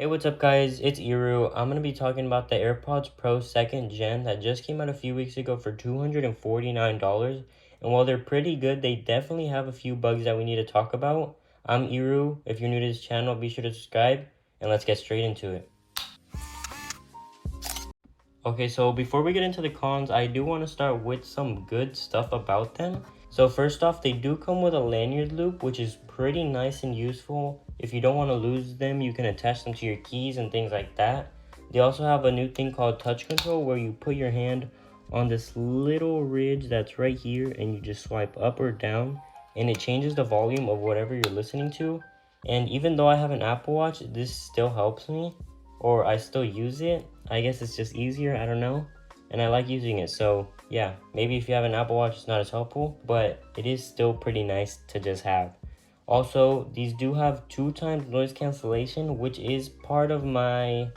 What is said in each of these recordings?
Hey, what's up guys? It's Iru. I'm going to be talking about the AirPods Pro 2nd Gen that just came out a few weeks ago for $249. And while they're pretty good, they definitely have a few bugs that we need to talk about. I'm Iru. If you're new to this channel, be sure to subscribe and let's get straight into it. Okay, so before we get into the cons, I do want to start with some good stuff about them. So first off, they do come with a lanyard loop, which is pretty nice and useful. If you don't want to lose them, you can attach them to your keys and things like that. They also have a new thing called touch control, where you put your hand on this little ridge that's right here and you just swipe up or down and it changes the volume of whatever you're listening to. And even though I have an Apple Watch, this still helps me, or I still use it. I guess it's just easier, I don't know. And I like using it, so yeah, maybe if you have an Apple Watch it's not as helpful, but it is still pretty nice to just have. Also, these do have 2x noise cancellation, which is part of my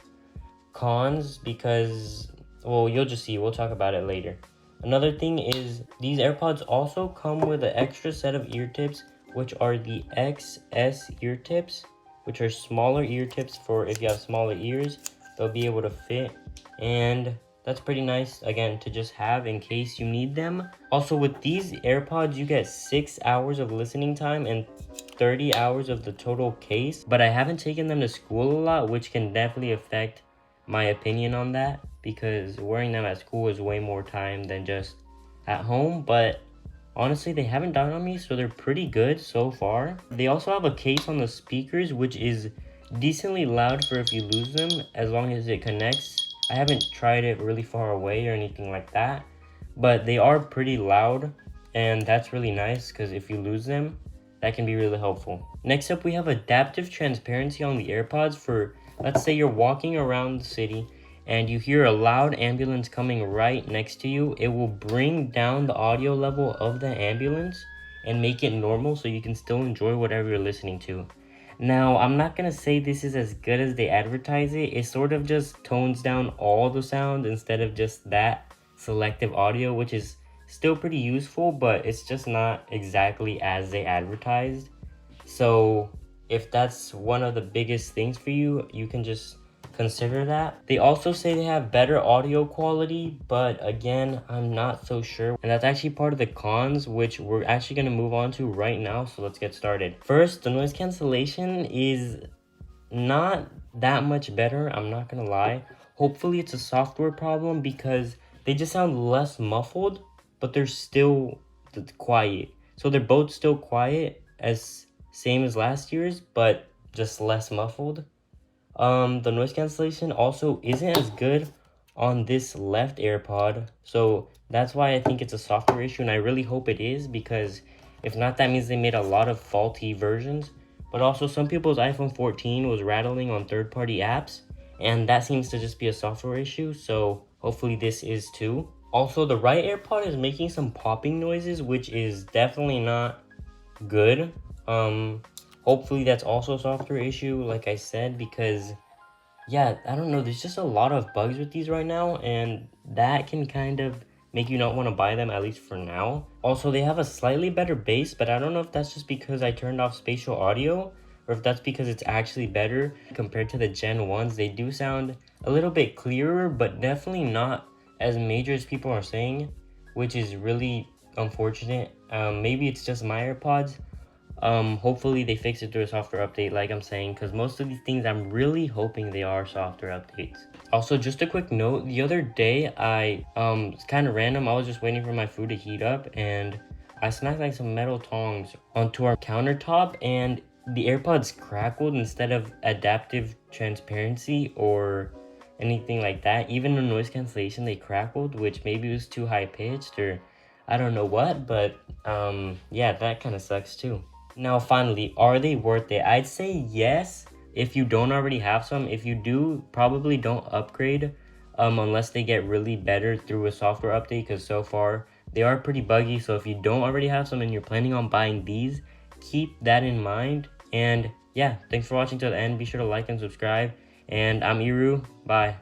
cons because, well, you'll just see, we'll talk about it later. Another thing is these AirPods also come with an extra set of ear tips, which are the XS ear tips, which are smaller ear tips for if you have smaller ears, they'll be able to fit. And that's pretty nice, again, to just have in case you need them. Also, with these AirPods, you get 6 hours of listening time and 30 hours of the total case. But I haven't taken them to school a lot, which can definitely affect my opinion on that, because wearing them at school is way more time than just at home. But honestly, they haven't died on me, so they're pretty good so far. They also have a case on the speakers, which is decently loud for if you lose them, as long as it connects. I haven't tried it really far away or anything like that, but they are pretty loud, and that's really nice because if you lose them, that can be really helpful. Next up, we have adaptive transparency on the AirPods for, let's say you're walking around the city and you hear a loud ambulance coming right next to you. It will bring down the audio level of the ambulance and make it normal so you can still enjoy whatever you're listening to. Now, I'm not going to say this is as good as they advertise it. It sort of just tones down all the sound instead of just that selective audio, which is still pretty useful, but it's just not exactly as they advertised. So if that's one of the biggest things for you, you can just consider that. They also say they have better audio quality, but again, I'm not so sure. And that's actually part of the cons, which we're actually going to move on to right now. So let's get started. First, the noise cancellation is not that much better, I'm not gonna lie. Hopefully it's a software problem, because they just sound less muffled, but they're still quiet. So they're both still quiet, as same as last year's, but just less muffled. The noise cancellation also isn't as good on this left AirPod, so that's why I think it's a software issue, and I really hope it is, because if not, that means they made a lot of faulty versions. But also, some people's iPhone 14 was rattling on third-party apps, and that seems to just be a software issue, so hopefully this is too. Also, the right AirPod is making some popping noises, which is definitely not good. Hopefully that's also a software issue, like I said, because yeah, I don't know, there's just a lot of bugs with these right now, and that can kind of make you not want to buy them, at least for now. Also, they have a slightly better bass, but I don't know if that's just because I turned off spatial audio, or if that's because it's actually better compared to the Gen 1s. They do sound a little bit clearer, but definitely not as major as people are saying, which is really unfortunate. Maybe it's just my AirPods. Hopefully they fix it through a software update, like I'm saying, because most of these things I'm really hoping they are software updates. Also, just a quick note, the other day it's kind of random, I was just waiting for my food to heat up and I snagged like some metal tongs onto our countertop, and the AirPods crackled instead of adaptive transparency or anything like that. Even the noise cancellation, they crackled, which maybe was too high pitched or I don't know what, but yeah, that kind of sucks too. Now, finally, are they worth it? I'd say yes, if you don't already have some. If you do, probably don't upgrade unless they get really better through a software update, because so far they are pretty buggy. So if you don't already have some and you're planning on buying these, keep that in mind. And yeah, thanks for watching till the end. Be sure to like and subscribe. And I'm Iru. Bye.